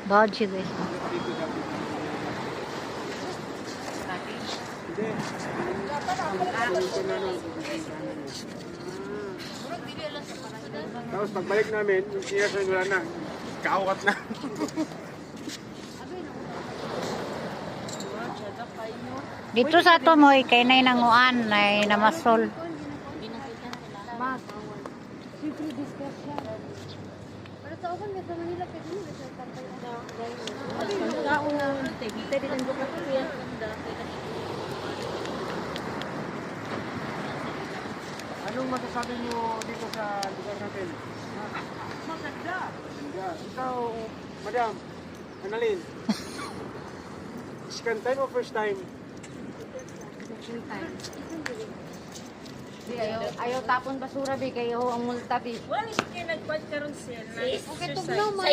Baji guys. Tapos pagbalik namin, yung seniors na wala na. Kaawat na. Dito sa Tumoy, kay nay nanguan, nay namasol. Anong masasabi niyo dito sa lugar natin? Maganda. Ikaw, madam, Annalyn. Second time o first time? Ayaw tapon basura bi kayo ang multa bi. Wala siya kayo nagpad karon sir. Okay tugnaw man.